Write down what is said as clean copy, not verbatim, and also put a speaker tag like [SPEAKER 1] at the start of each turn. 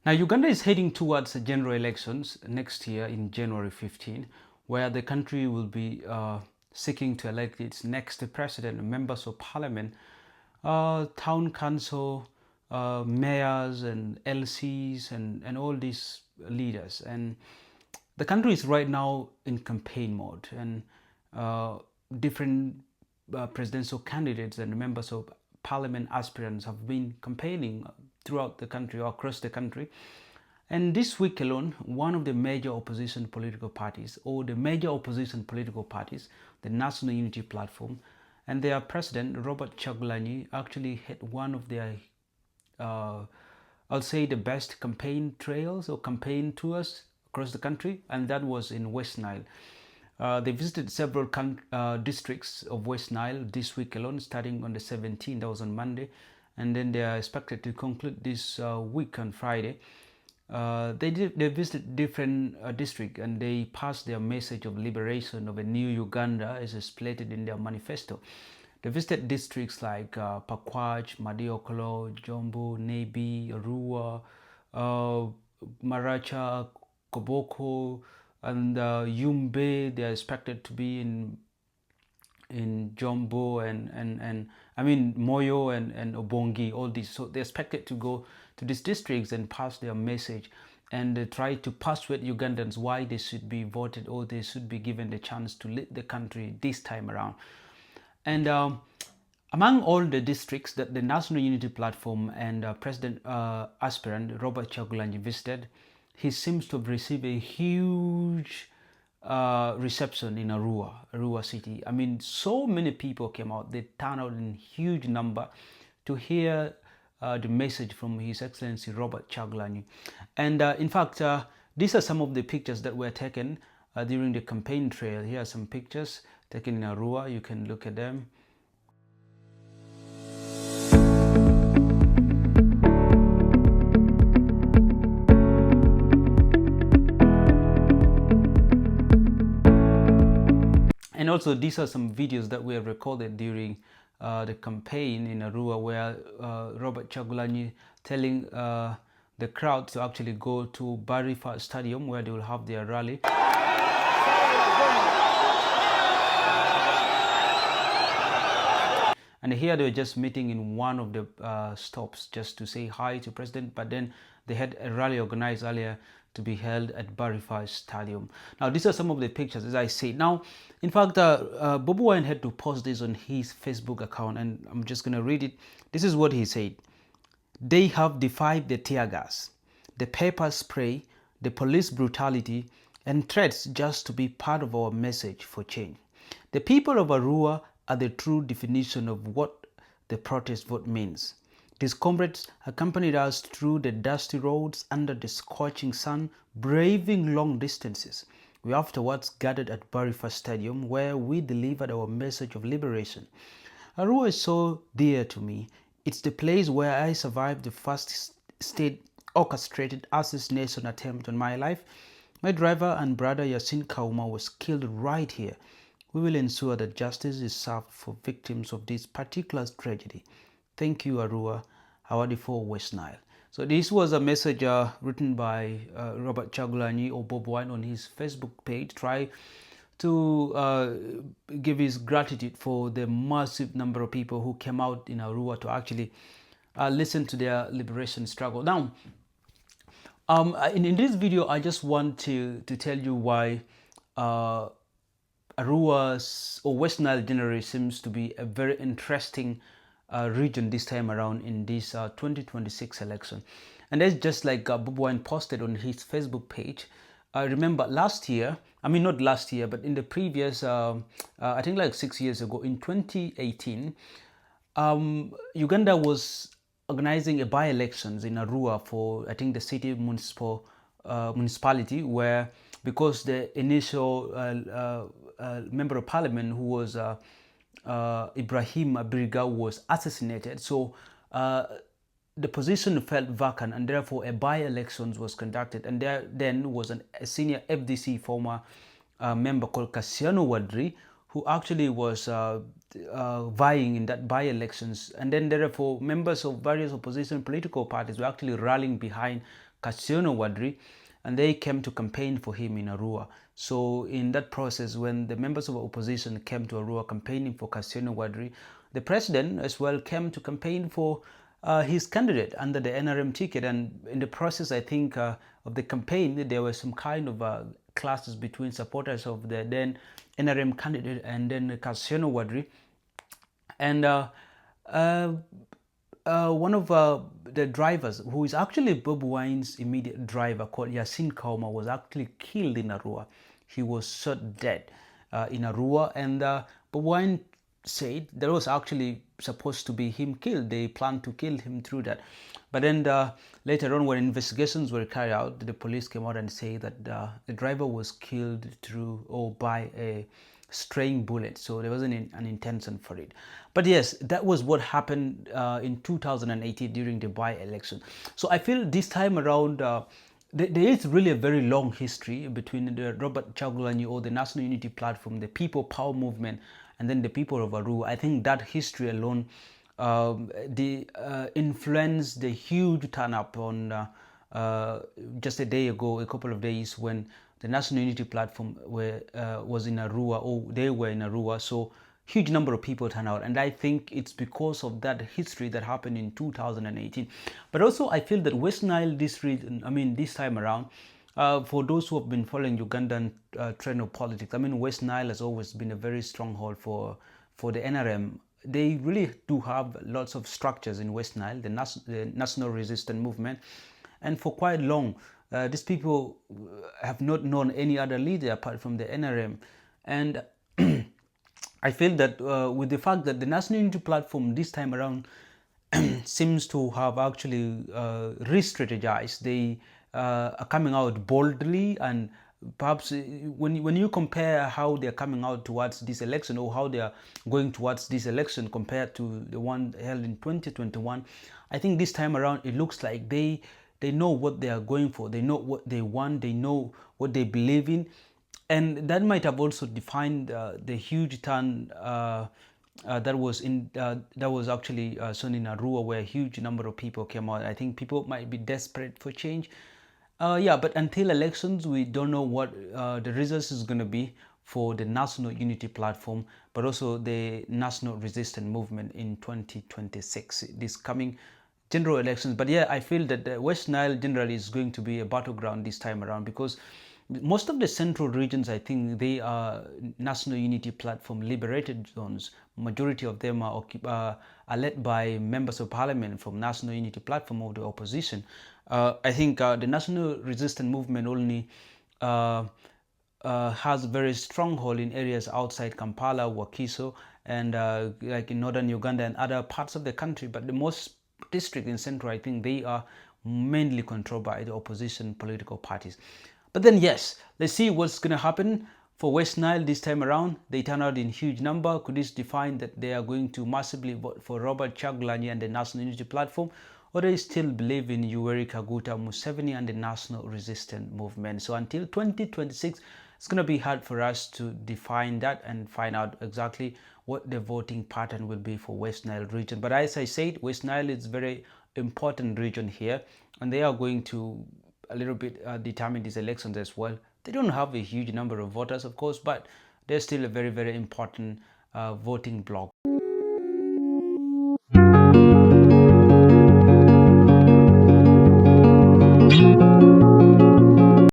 [SPEAKER 1] Now, Uganda is heading towards the general elections next year in January 15, where the country will be seeking to elect its next president, members of parliament, town council, mayors and LCs and all these leaders. And the country is right now in campaign mode, and different presidential candidates and members of parliament aspirants have been campaigning throughout the country or across the country. And this week alone, one of the major opposition political parties, the National Unity Platform, and their president, Robert Chagulanyi, actually had one of their, I'll say, the best campaign trails or campaign tours across the country, and that was in West Nile. They visited several districts of West Nile this week alone, starting on the 17th, that was on Monday, and then they are expected to conclude this week on Friday. They visited different districts, and they passed their message of liberation of a new Uganda as stated in their manifesto. They visited districts like Pakwach, Madiokolo, Jombo, Nebi, Arua, Maracha, Koboko, and Yumbe. They are expected to be in Jombo and I mean Moyo and Obongi, all these. So they're expected to go to these districts and pass their message and try to persuade Ugandans why they should be voted or they should be given the chance to lead the country this time around. And among all the districts that the National Unity Platform and President aspirant Robert Chagulanyi visited, he seems to have received a huge reception in Arua city. I mean, so many people came out. They turned out in huge number to hear the message from His Excellency Robert Chagulanyi. And in fact, these are some of the pictures that were taken during the campaign trail. Here are some pictures taken in Arua. You can look at them. And also, these are some videos that were recorded during the campaign in Arua, where Robert Chagulanyi telling the crowd to actually go to Barifa Stadium, where they will have their rally. And here they were just meeting in one of the stops just to say hi to President, but then they had a rally organized earlier to be held at Barifa Stadium. Now, these are some of the pictures, as I say. Now, in fact, Bobi Wine had to post this on his Facebook account, and I'm just going to read it. This is what he said. They have defied the tear gas, the pepper spray, the police brutality, and threats just to be part of our message for change. The people of Arua are the true definition of what the protest vote means. These comrades accompanied us through the dusty roads under the scorching sun, braving long distances. We afterwards gathered at Barifa Stadium, where we delivered our message of liberation. Arua is so dear to me. It's the place where I survived the first state-orchestrated assassination attempt on my life. My driver and brother Yasin Kauma was killed right here. We will ensure that justice is served for victims of this particular tragedy. Thank you, Arua. Awadi for West Nile. So this was a message written by Robert Chagulanyi or Bobi Wine on his Facebook page. Try to give his gratitude for the massive number of people who came out in Arua to actually listen to their liberation struggle. Now, in this video, I just want to tell you why Arua's or West Nile generally seems to be a very interesting region this time around in this 2026 election. And that's just like Bobi Wine posted on his Facebook page. I remember last year, I mean not last year, but in the previous, I think like 6 years ago, in 2018, Uganda was organizing a by-elections in Arua for, I think, the city municipality, where because the initial member of parliament, who was Ibrahim Abiriga, was assassinated, so the position felt vacant, and therefore a by-elections was conducted, and there then was a senior FDC former member called Kassiano Wadri, who actually was vying in that by-elections, and then therefore members of various opposition political parties were actually rallying behind Kasiono Wadri, and they came to campaign for him in Arua. So in that process, when the members of opposition came to Arua campaigning for Kasiono Wadri, the president as well came to campaign for his candidate under the NRM ticket. And in the process, I think, of the campaign, there were some kind of clashes between supporters of the then NRM candidate and then Kasiono Wadri. And one of the drivers, who is actually Bobi Wine's immediate driver, called Yasin Kauma, was actually killed in Arua. He was shot dead in Arua, and Bobi Wine said that was actually supposed to be him killed. They planned to kill him through that. But then later on, when investigations were carried out, the police came out and said that the driver was killed through or by a straying bullet, so there wasn't an intention for it. But yes, that was what happened in 2018 during the by-election. So I feel this time around, there is really a very long history between the Robert Chagulanyi or the National Unity Platform, the People Power Movement, and then the people of Arua. I think that history alone influenced the huge turn-up on just a day ago, a couple of days, when the National Unity Platform was in Arua, or they were in Arua. So huge number of people turn out, and I think it's because of that history that happened in 2018. But also I feel that West Nile, this region, I mean this time around, for those who have been following Ugandan trend of politics, I mean West Nile has always been a very stronghold for the NRM. They really do have lots of structures in West Nile, the National Resistance Movement, and for quite long these people have not known any other leader apart from the NRM. And I feel that with the fact that the National Unity Platform this time around seems to have actually re-strategized, they are coming out boldly, and perhaps when you compare how they're coming out towards this election, or how they are going towards this election compared to the one held in 2021, I think this time around it looks like they know what they are going for, they know what they want, they know what they believe in. And that might have also defined the huge turn that was actually shown in Arua, where a huge number of people came out. I think people might be desperate for change. Yeah, but until elections, we don't know what the results is going to be for the National Unity Platform, but also the National Resistance Movement in 2026, this coming general elections. But yeah, I feel that the West Nile generally is going to be a battleground this time around, because most of the central regions, I think, they are National Unity Platform liberated zones. Majority of them are led by members of parliament from National Unity Platform of the opposition. I think the National Resistance Movement only has very stronghold in areas outside Kampala, Wakiso, and like in northern Uganda and other parts of the country. But the most district in central, I think they are mainly controlled by the opposition political parties. But then yes, let's see what's going to happen for West Nile this time around. They turn out in huge number. Could this define that they are going to massively vote for Robert Chagulanyi and the National Unity Platform, or they still believe in Yoweri Kaguta Museveni and the National Resistance Movement? So until 2026, it's going to be hard for us to define that and find out exactly what the voting pattern will be for West Nile region. But as I said, West Nile is very important region here, and they are going to a little bit determine these elections as well. They don't have a huge number of voters, of course, but they're still a very, very important voting bloc.